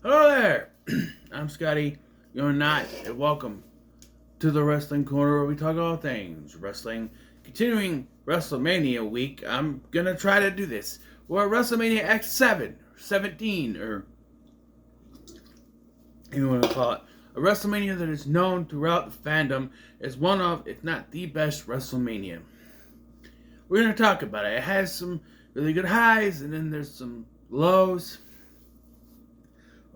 Hello there! I'm Scotty. You're not, and welcome to the Wrestling Corner where we talk all things wrestling. Continuing Wrestlemania week, I'm gonna try to do this. We're at WrestleMania X7, 17, or you want to call it. A WrestleMania that is known throughout the fandom as one of, if not the best WrestleMania. We're gonna talk about it. It has some really good highs, and then there's some lows.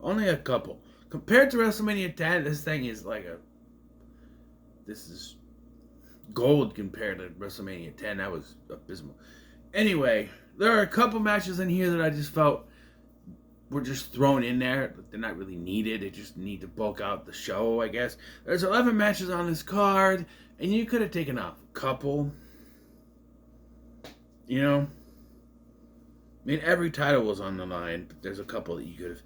Only a couple. Compared to WrestleMania 10, this thing is this is gold compared to WrestleMania 10. That was abysmal. Anyway, there are a couple matches in here that I just felt were just thrown in there, but they're not really needed. They just need to bulk out the show, I guess. There's 11 matches on this card, and you could have taken off a couple. You know? I mean, every title was on the line, but there's a couple that you could have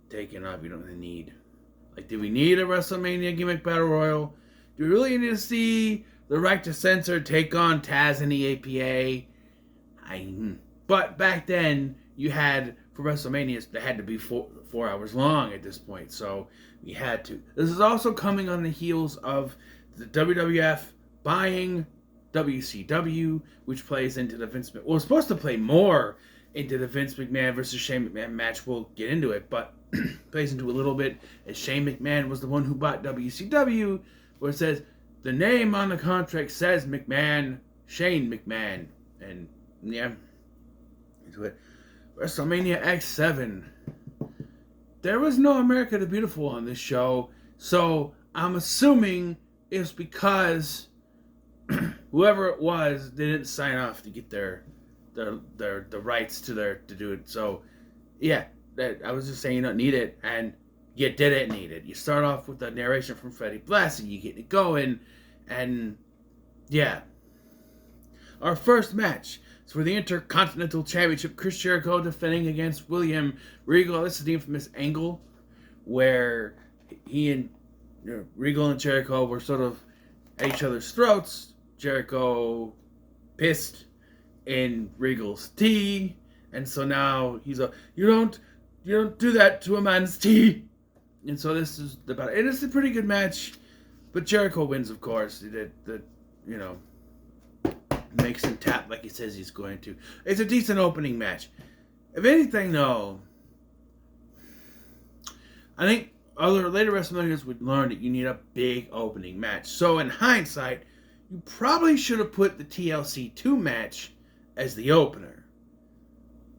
taken off. You don't really need. Like, do we need a WrestleMania gimmick battle royal? Do we really need to see the Right to Censor take on Taz and the APA? But back then, you had, for WrestleManias, they had to be 4 hours long at this point, so we had to. This is also coming on the heels of the WWF buying WCW, which plays into the Vince McMahon. Well, it's supposed to play more into the Vince McMahon versus Shane McMahon match. We'll get into it, but plays into a little bit as Shane McMahon was the one who bought WCW, where it says the name on the contract says McMahon, Shane McMahon, and yeah, into it. WrestleMania X7. There was no America the Beautiful on this show, so I'm assuming it's because whoever it was didn't sign off to get the rights to do it. So yeah, I was just saying you don't need it, and you didn't need it. You start off with the narration from Freddie Blassie, you get it going, and yeah. Our first match is for the Intercontinental Championship. Chris Jericho defending against William Regal. This is the infamous angle where he and Regal and Jericho were sort of at each other's throats. Jericho pissed in Regal's tea, and so now he's you don't do that to a man's tea. And so this is about it. It's a pretty good match, but Jericho wins, of course. Makes him tap like he says he's going to. It's a decent opening match. If anything, though, I think other later WrestleManias would learn that you need a big opening match. So in hindsight, you probably should have put the TLC 2 match as the opener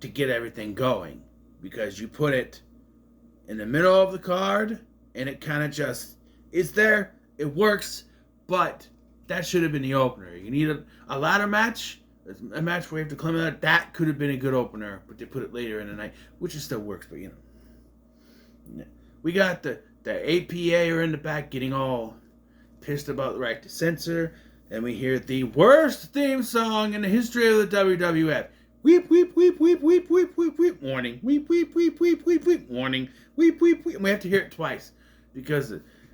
to get everything going, because you put it in the middle of the card and it kind of just is there. It works, but that should have been the opener. You need a ladder match, a match where you have to climb out. That could have been a good opener, but they put it later in the night, which still works. But we got the APA are in the back getting all pissed about the Right to Censor, and we hear the worst theme song in the history of the WWF. Weep, weep, weep, weep, weep, weep, weep, weep, warning. Weep, weep, weep, weep, weep, weep, warning. Weep, weep, weep. And we have to hear it twice, because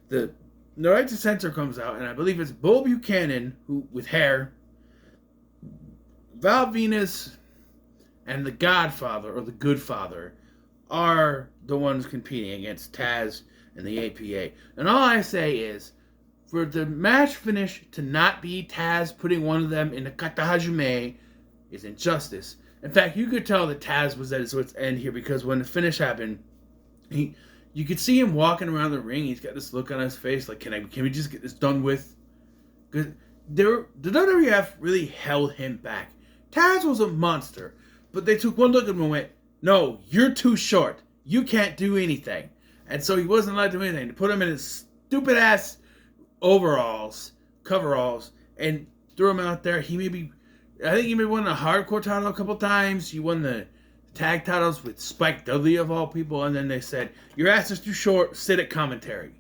the Right to Censor comes out, and I believe it's Bull Buchanan, who with hair, Val Venus, and the Godfather, or the Good Father, are the ones competing against Taz and the APA. And all I say is, for the match finish to not be Taz putting one of them in the kata hajime is injustice. In fact, you could tell that Taz was at its end here, because when the finish happened, you could see him walking around the ring. He's got this look on his face like, can we just get this done with? Because the WWF really held him back. Taz was a monster, but they took one look at him and went, no, you're too short. You can't do anything. And so he wasn't allowed to do anything. They put him in his stupid-ass coveralls, and threw him out there. I think he maybe won the hardcore title a couple times. He won the tag titles with Spike Dudley of all people, and then they said, your ass is too short, sit at commentary.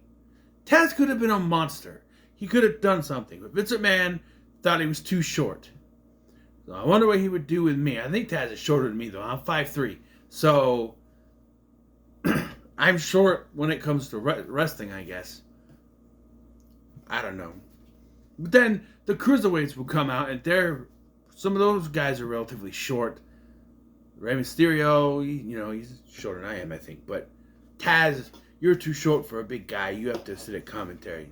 Taz could have been a monster. He could have done something, but Vince McMahon thought he was too short. So I wonder what he would do with me. I think Taz is shorter than me, though. I'm 5'3", so I'm short when it comes to wrestling, I guess. I don't know. But then the cruiserweights will come out, and some of those guys are relatively short. Rey Mysterio, he's shorter than I am, I think. But Taz, you're too short for a big guy. You have to sit at commentary.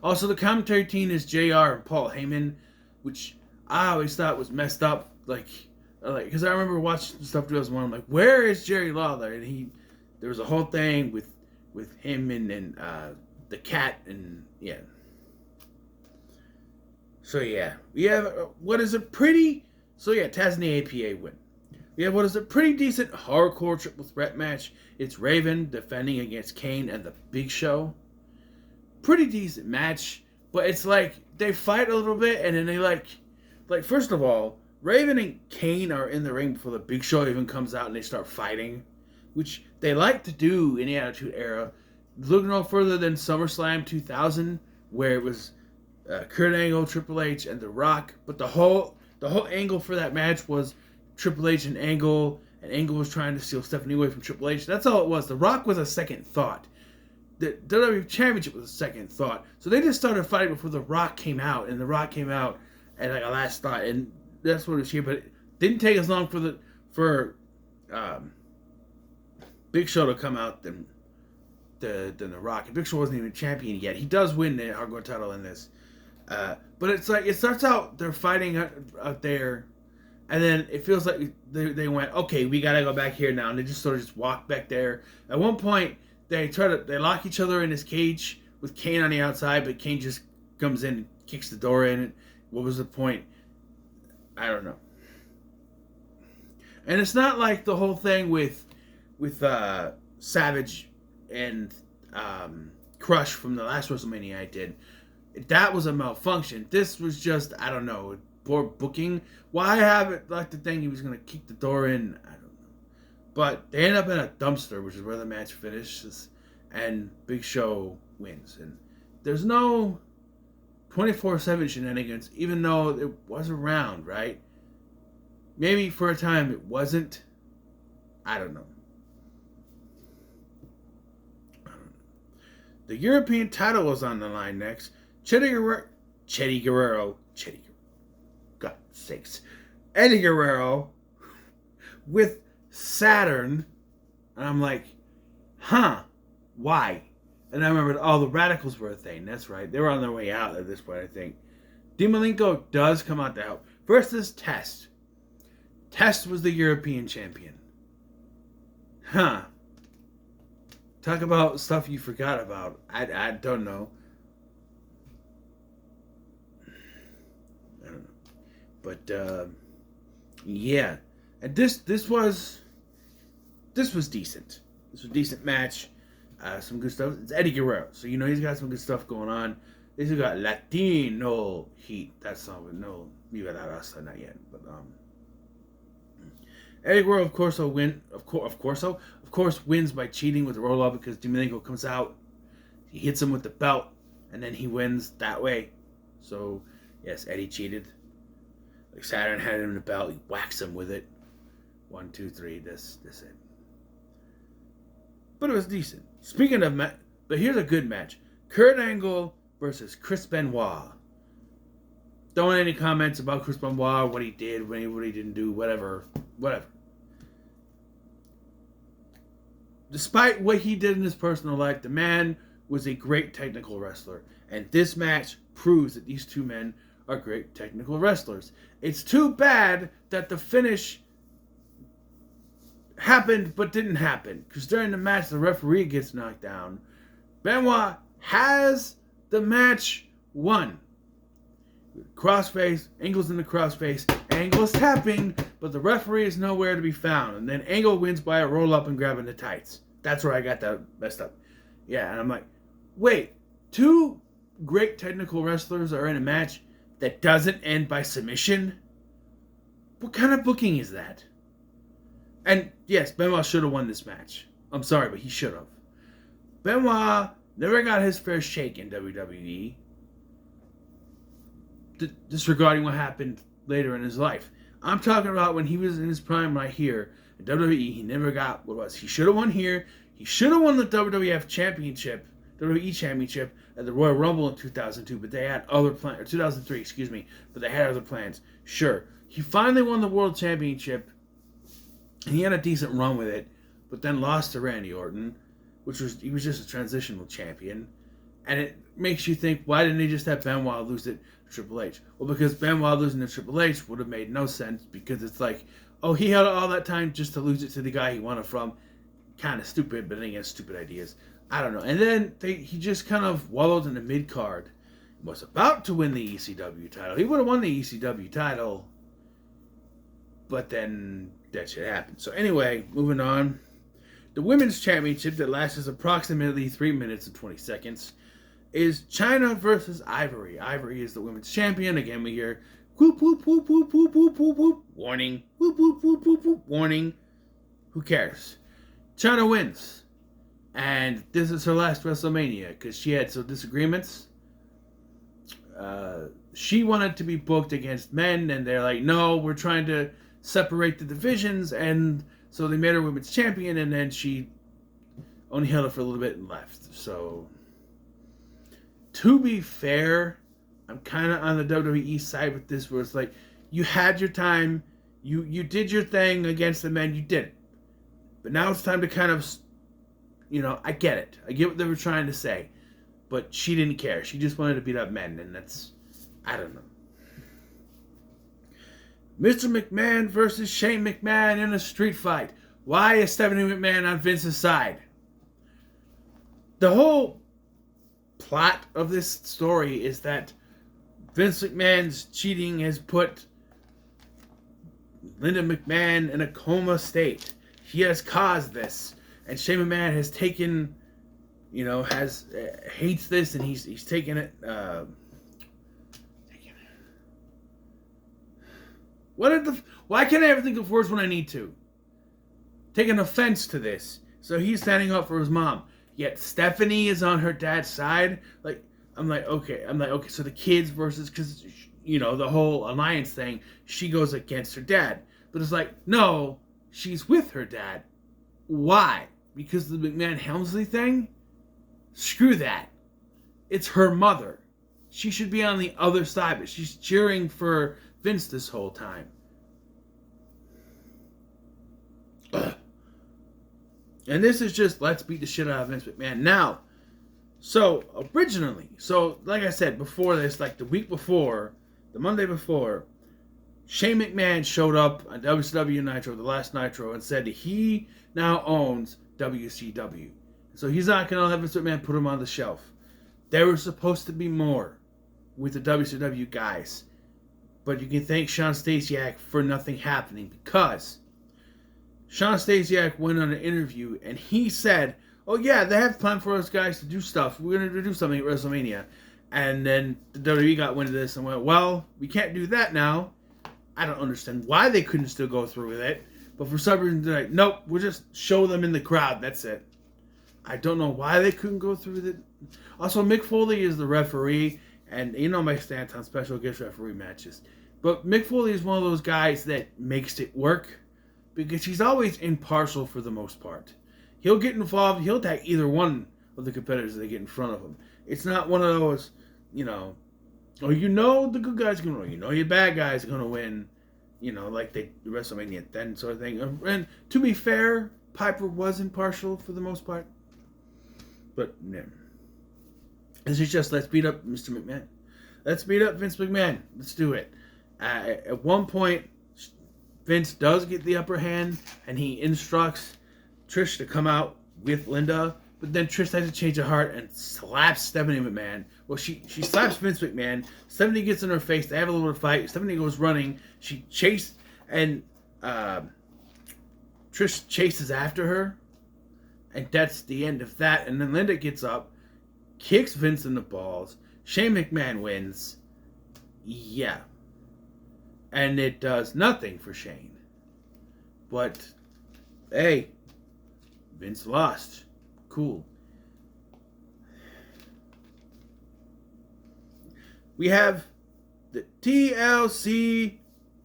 Also, the commentary team is JR and Paul Heyman, which I always thought was messed up. Because I remember watching stuff 2001. I'm like, where is Jerry Lawler? And there was a whole thing with him and the cat, and yeah. So yeah, we have Taz and the APA win. We have what is a pretty decent hardcore triple threat match. It's Raven defending against Kane and the Big Show. Pretty decent match, but it's like they fight a little bit and then they like first of all, Raven and Kane are in the ring before the Big Show even comes out and they start fighting, which they like to do in the Attitude Era. Look no further than SummerSlam 2000, where it was Kurt Angle, Triple H, and The Rock. But the whole angle for that match was Triple H and Angle was trying to steal Stephanie away from Triple H. That's all it was. The Rock was a second thought. The WWE Championship was a second thought. So they just started fighting before The Rock came out, and The Rock came out at like a last thought, and that's what it was here. But it didn't take as long for Big Show to come out than The Rock. And Big Show wasn't even champion yet. He does win the hardcore title in this. But it's like, it starts out, they're fighting out there, and then it feels like they went, okay, we gotta go back here now, and they just sort of just walk back there. At one point, they lock each other in this cage with Kane on the outside, but Kane just comes in and kicks the door in. What was the point? I don't know. And it's not like the whole thing with Savage and Crush from the last WrestleMania I did. That was a malfunction. This was just, I don't know, poor booking. Why have it like the thing he was going to kick the door in? I don't know. But they end up in a dumpster, which is where the match finishes, and Big Show wins. And there's no 24/7 shenanigans, even though it was around, right? Maybe for a time it wasn't. I don't know. The European title was on the line next. Eddie Guerrero, God's sakes, Eddie Guerrero with Saturn, and I'm like, why? And I remembered, the Radicals were a thing. That's right, they were on their way out at this point, I think. Dean Malenko does come out to help. Versus Test. Test was the European champion. Talk about stuff you forgot about. I don't know. But yeah, and this was decent. This was a decent match. Some good stuff. It's Eddie Guerrero, so he's got some good stuff going on. This has got Latino heat. That's not no Viva la Raza, not yet. But Eddie Guerrero, of course, will win. Of course, wins by cheating with the roll up because Domenico comes out, he hits him with the belt, and then he wins that way. So yes, Eddie cheated. Like Saturn had him in the belt, he whacks him with it. 1, 2, 3. That's it. But it was decent. Speaking of but here's a good match: Kurt Angle versus Chris Benoit. Don't want any comments about Chris Benoit, what he did, what he didn't do, whatever. Despite what he did in his personal life, the man was a great technical wrestler. And this match proves that these two men are great technical wrestlers. It's too bad that the finish happened but didn't happen. Because during the match, the referee gets knocked down. Benoit has the match won. Crossface, Angle's in the crossface, Angle's tapping, but the referee is nowhere to be found. And then Angle wins by a roll-up and grabbing the tights. That's where I got that messed up. Yeah, and I'm like, wait, two great technical wrestlers are in a match that doesn't end by submission? What kind of booking is that? And yes, Benoit should have won this match. I'm sorry, but he should have. Benoit never got his fair shake in WWE. Disregarding what happened later in his life. I'm talking about when he was in his prime right here in WWE. He never got what it was. He should have won here. He should have won the WWF Championship, WWE Championship at the Royal Rumble in 2002, but they had other plans, or 2003, excuse me, but they had other plans. Sure. He finally won the World Championship, and he had a decent run with it, but then lost to Randy Orton, he was just a transitional champion. And it makes you think, why didn't they just have Benoit lose it to Triple H? Well, because Benoit losing to Triple H would have made no sense, because it's like, oh, he had all that time just to lose it to the guy he won it from. Kind of stupid, but then he has stupid ideas. I don't know. And then he just kind of wallowed in the mid-card. Was about to win the ECW title. He would have won the ECW title, but then that shit happened. So anyway, moving on. The Women's Championship that lasts approximately 3 minutes and 20 seconds is China versus Ivory. Ivory is the Women's Champion. Again, we hear whoop, whoop, whoop, whoop, whoop, whoop, whoop, whoop, warning. Whoop, whoop, whoop, whoop, whoop, warning. Who cares? China wins. And this is her last WrestleMania because she had some disagreements. She wanted to be booked against men, and they're like, no, we're trying to separate the divisions, and so they made her women's champion, and then she only held it for a little bit and left. So, to be fair, I'm kind of on the WWE side with this, where it's like, you had your time, you did your thing against the men, you did it. But now it's time to kind of, I get it. I get what they were trying to say. But she didn't care. She just wanted to beat up men, and that's, I don't know. Mr. McMahon versus Shane McMahon in a street fight. Why is Stephanie McMahon on Vince's side? The whole plot of this story is that Vince McMahon's cheating has put Linda McMahon in a coma state. He has caused this, and Shane McMahon has taken... hates this, and he's taken it. Why can't I ever think of words when I need to? Taking offense to this. So he's standing up for his mom. Yet Stephanie is on her dad's side. I'm like, okay. So the kids versus, because the whole alliance thing, she goes against her dad. But it's like, no, she's with her dad. Why? Because of the McMahon Helmsley thing? Screw that. It's her mother. She should be on the other side, but she's cheering for Vince this whole time. Ugh. And this is just, let's beat the shit out of Vince McMahon. Now, like I said before this, like the week before, the Monday before, Shane McMahon showed up on WCW Nitro, the last Nitro, and said that he now owns WCW. So he's not going to let Vince McMahon put him on the shelf. There was supposed to be more with the WCW guys. But you can thank Sean Stasiak for nothing happening, because Sean Stasiak went on an interview and he said, oh yeah, they have planned for us guys to do stuff. We're going to do something at WrestleMania. And then the WWE got wind of this and went, well, we can't do that now. I don't understand why they couldn't still go through with it. But for some reason, they're like, nope, we'll just show them in the crowd. That's it. I don't know why they couldn't go through with it. Also, Mick Foley is the referee, and my stance on special guest referee matches. But Mick Foley is one of those guys that makes it work, because he's always impartial for the most part. He'll get involved, he'll attack either one of the competitors that get in front of him. It's not one of those, the good guy's going to win, your bad guy's going to win, like the WrestleMania then sort of thing. And to be fair, Piper was impartial for the most part. But, yeah. This is just, let's beat up Mr. McMahon. Let's beat up Vince McMahon. Let's do it. At one point, Vince does get the upper hand, and he instructs Trish to come out with Linda. But then Trish has to change her heart and slaps Stephanie McMahon. Well, she slaps Vince McMahon. Stephanie gets in her face. They have a little fight. Stephanie goes running. She chased, and Trish chases after her. And that's the end of that. And then Linda gets up, kicks Vince in the balls. Shane McMahon wins. Yeah. And it does nothing for Shane. But, hey, Vince lost. Cool. We have the TLC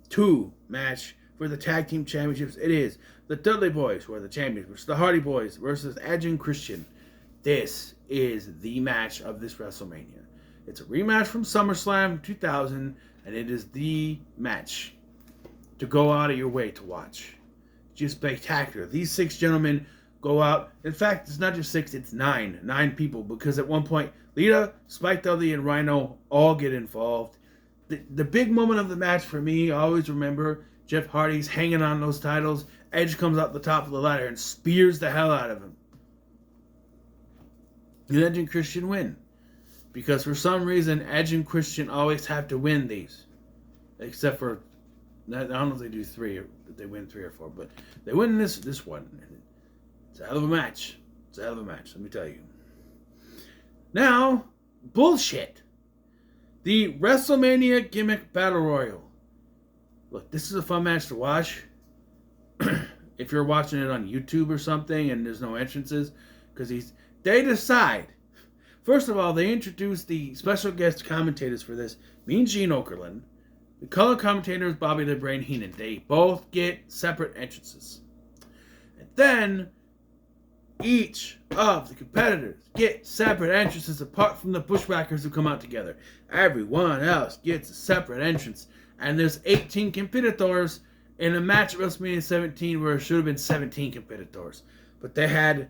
2 match for the Tag Team Championships. It is the Dudley Boys, who are the champions, versus the Hardy Boys, versus Edge and Christian. This is the match of this WrestleMania. It's a rematch from SummerSlam 2000, and it is the match to go out of your way to watch. just spectacular. These 6 gentlemen go out. In fact, it's not just 6, it's 9. 9 people, because at one point, Lita, Spike Dudley, and Rhino all get involved. The big moment of the match for me, I always remember, Jeff Hardy's hanging on those titles. Edge comes out the top of the ladder and spears the hell out of him. And Edge and Christian win. Because for some reason, Edge and Christian always have to win these. Except for, I don't know if they do 3, or if they win 3 or 4, but they win this one. It's a hell of a match. It's a hell of a match, let me tell you. Now, bullshit. The WrestleMania Gimmick Battle Royal. Look, this is a fun match to watch. If you're watching it on YouTube or something and there's no entrances, because they decide. First of all, they introduce the special guest commentators for this. Mean Gene Okerlund. The color commentator is Bobby the Brain Heenan. They both get separate entrances. And then, each of the competitors get separate entrances apart from the Bushwhackers who come out together. Everyone else gets a separate entrance. And there's 18 competitors in a match at WrestleMania 17 where it should have been 17 competitors. But they had,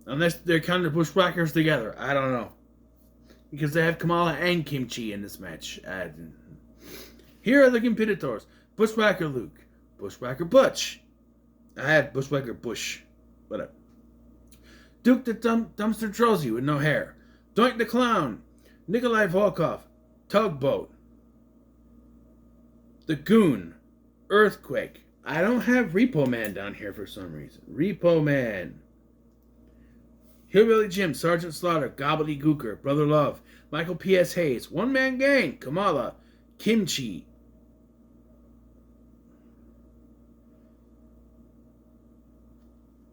unless they're counting the Bushwhackers together, I don't know. Because they have Kamala and Kimchi in this match. Here are the competitors. Bushwhacker Luke. Bushwhacker Butch. I have Bushwhacker Bush. Whatever. Duke the Dumpster Trollsy with no hair. Doink the Clown. Nikolai Volkov. Tugboat. The Goon. Earthquake. I don't have Repo Man down here for some reason. Repo Man. Hillbilly Jim. Sergeant Slaughter. Gobbledygooker. Brother Love. Michael P.S. Hayes. One Man Gang. Kamala. Kimchi.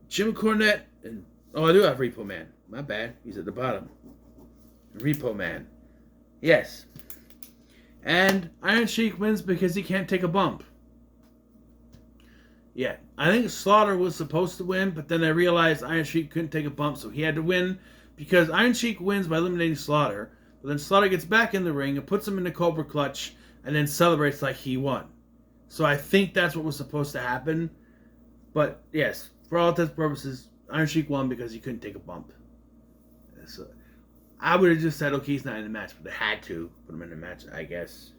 Jim Cornette. And I do have Repo Man. My bad. He's at the bottom. Repo Man. Yes. And Iron Sheik wins because he can't take a bump. Yeah. I think Slaughter was supposed to win, but then I realized Iron Sheik couldn't take a bump, so he had to win because Iron Sheik wins by eliminating Slaughter. But then Slaughter gets back in the ring and puts him in the Cobra Clutch and then celebrates like he won. So I think that's what was supposed to happen. But yes, for all intents and purposes, Iron Sheik won because he couldn't take a bump. So I would have just said, okay, he's not in the match, but they had to put him in the match, I guess.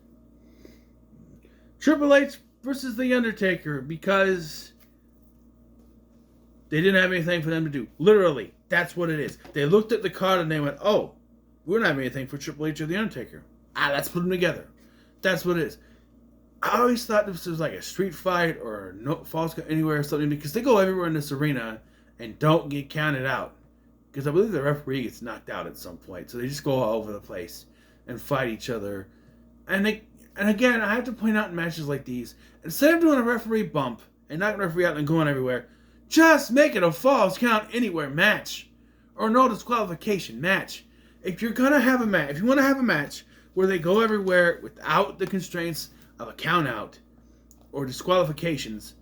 Triple H versus The Undertaker because they didn't have anything for them to do. Literally, that's what it is. They looked at the card and they went, oh, we don't have anything for Triple H or The Undertaker. Let's put them together. That's what it is. I always thought this was like a street fight or no falls count anywhere or something because they go everywhere in this arena and don't get counted out. Because I believe the referee gets knocked out at some point. So they just go all over the place and fight each other. And again, I have to point out in matches like these, instead of doing a referee bump and knocking the referee out and going everywhere, just make it a falls count anywhere match. Or no disqualification match. If you're going to have a match, if you want to have a match where they go everywhere without the constraints of a count out or disqualifications,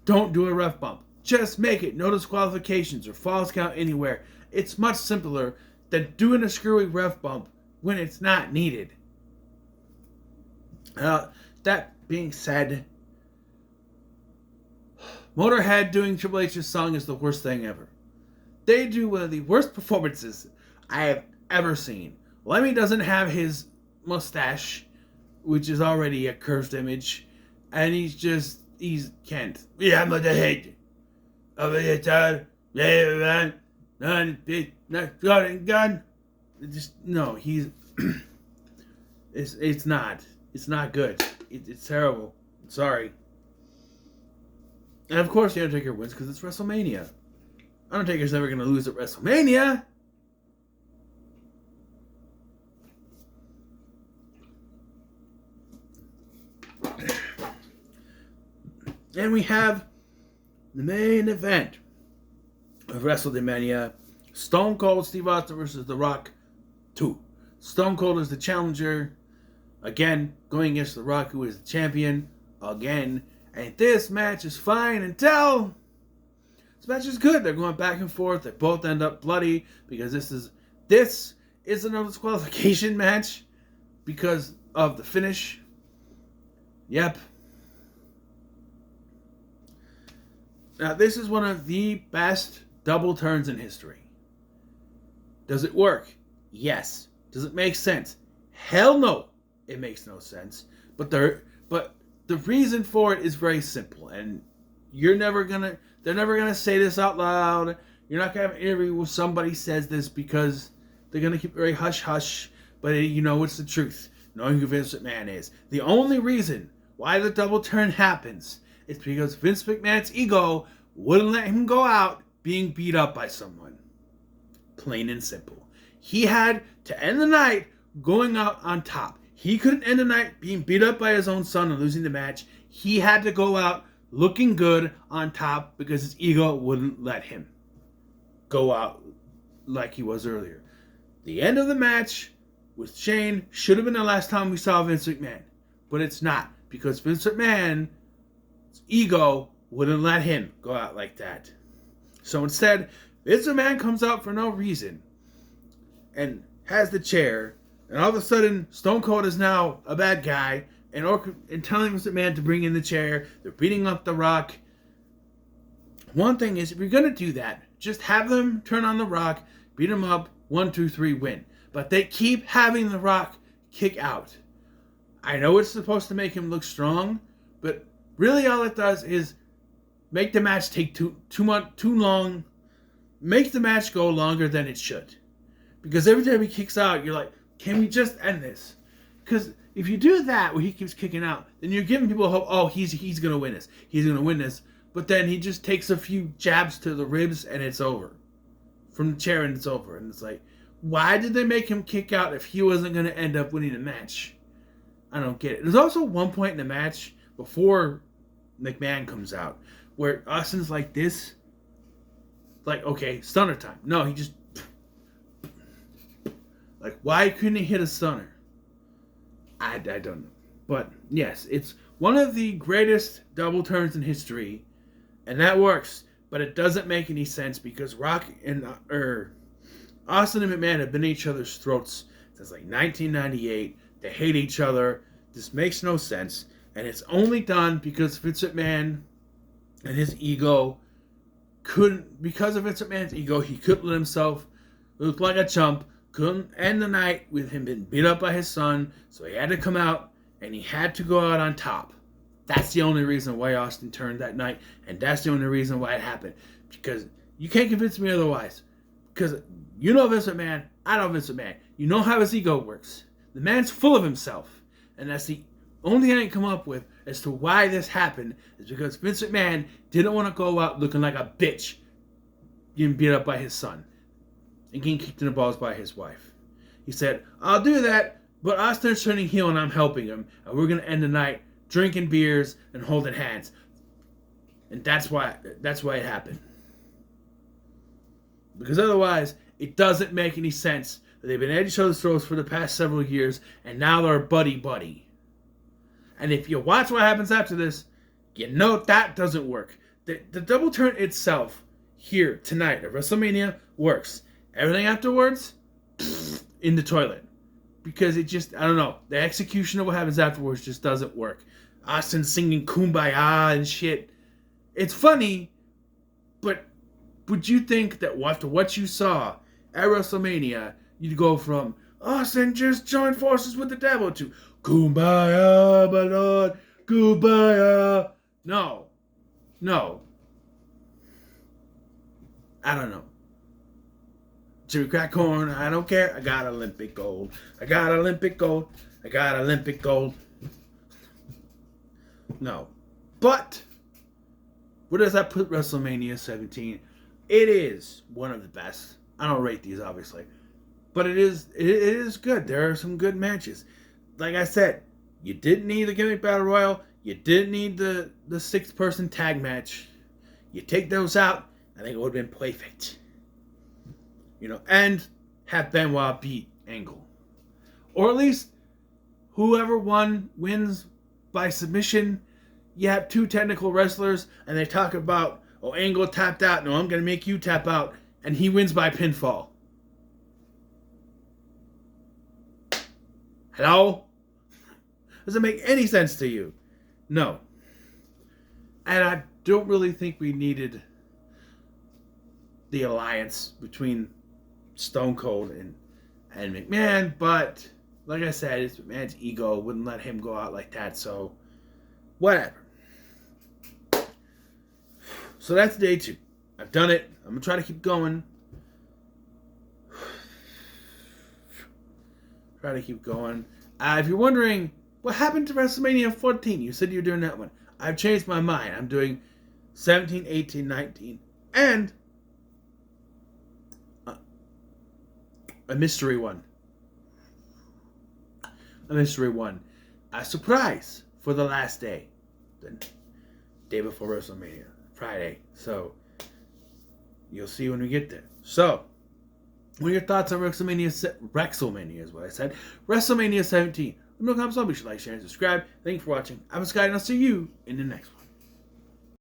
don't do a ref bump. Just make it no disqualifications or falls count anywhere. It's much simpler than doing a screwy ref bump when it's not needed. That being said, Motorhead doing Triple H's song is the worst thing ever. They do one of the worst performances I have ever seen. Lemmy doesn't have his mustache, which is already a cursed image, and he's Kent. Yeah, I'm the head of the guitar. Gun. He's it's not good. It's terrible. Sorry. And of course the Undertaker wins because it's WrestleMania. Undertaker's never going to lose at WrestleMania. And we have the main event of WrestleMania, Stone Cold Steve Austin versus The Rock 2. Stone Cold is the challenger, again, going against The Rock, who is the champion, again. And this match is fine until this match is good. They're going back and forth. They both end up bloody because this is another disqualification match because of the finish. Yep. Now, this is one of the best double turns in history. Does it work? Yes. Does it make sense? Hell no. It makes no sense. But the reason for it is very simple, and they're never gonna say this out loud. You're not gonna have an interview where somebody says this because they're gonna keep it very hush hush. But it's the truth. Knowing who Vince McMahon is, the only reason why the double turn happens is because Vince McMahon's ego wouldn't let him go out being beat up by someone. Plain and simple. He had to end the night going out on top. He couldn't end the night being beat up by his own son and losing the match. He had to go out looking good on top because his ego wouldn't let him go out like he was earlier. The end of the match with Shane should have been the last time we saw Vince McMahon. But it's not, because Vince McMahon's ego wouldn't let him go out like that. So instead, Vince McMahon comes out for no reason and has the chair, and all of a sudden, Stone Cold is now a bad guy, and telling Vince McMahon to bring in the chair. They're beating up The Rock. One thing is, if you're going to do that, just have them turn on The Rock, beat him up, 1, 2, 3, win. But they keep having The Rock kick out. I know it's supposed to make him look strong, but really all it does is make the match take too long, make the match go longer than it should. Because every time he kicks out, you're like, can we just end this? Because if you do that where he keeps kicking out, then you're giving people hope, oh, he's going to win this. He's going to win this. But then he just takes a few jabs to the ribs and it's over. From the chair and it's over. And it's like, why did they make him kick out if he wasn't going to end up winning the match? I don't get it. There's also one point in the match before McMahon comes out where Austin's like this. Like, okay, stunner time. No, he just... Like, why couldn't he hit a stunner? I don't know. But, yes, it's one of the greatest double turns in history. And that works. But it doesn't make any sense because Rock and... Austin and McMahon have been at each other's throats since like 1998. They hate each other. This makes no sense. And it's only done because Vince McMahon and his ego couldn't... Because of Vince McMahon's ego, he couldn't let himself look like a chump. Couldn't end the night with him being beat up by his son. So he had to come out and he had to go out on top. That's the only reason why Austin turned that night. And that's the only reason why it happened. Because you can't convince me otherwise. Because you know Vince McMahon, I know Vince McMahon. You know how his ego works. The man's full of himself. And that's the only thing I can come up with as to why this happened is because Vince McMahon didn't want to go out looking like a bitch getting beat up by his son and getting kicked in the balls by his wife. He said, I'll do that, but Austin's turning heel and I'm helping him. And we're going to end the night drinking beers and holding hands. And that's why it happened. Because otherwise, it doesn't make any sense that they've been at each other's throats for the past several years, and now they're buddy-buddy. And if you watch what happens after this, you know that doesn't work. The double turn itself, here, tonight, at WrestleMania, works. Everything afterwards, in the toilet. Because it just, I don't know, the execution of what happens afterwards just doesn't work. Austin singing Kumbaya and shit. It's funny, but would you think that after what you saw at WrestleMania, you'd go from Austin just joined forces with the devil to Kumbaya, my lord, Kumbaya? No. I don't know. Jimmy Crack Corn, I don't care. I got Olympic gold. I got Olympic gold. I got Olympic gold. No. But where does that put WrestleMania 17? It is one of the best. I don't rate these, obviously. But it is good. There are some good matches. Like I said, you didn't need the Gimmick Battle Royal. You didn't need the 6-person tag match. You take those out, I think it would have been perfect. And have Benoit beat Angle. Or at least whoever wins by submission. You have 2 technical wrestlers, and they talk about, oh, Angle tapped out. No, I'm going to make you tap out. And he wins by pinfall. Hello? Does it make any sense to you? No. And I don't really think we needed the alliance between Stone Cold and McMahon, but like I said, it's McMahon's ego wouldn't let him go out like that, so whatever. So that's day 2. I've done it. I'm going to try to keep going. If you're wondering, what happened to WrestleMania 14? You said you were doing that one. I've changed my mind. I'm doing 17, 18, 19, and a mystery one. A surprise for the last day. The day before WrestleMania. Friday. So, you'll see when we get there. So, what are your thoughts on WrestleMania is what I said. WrestleMania 17. Remember, comment, be sure to like, share, and subscribe. Thank you for watching. I'm Scott, and I'll see you in the next one.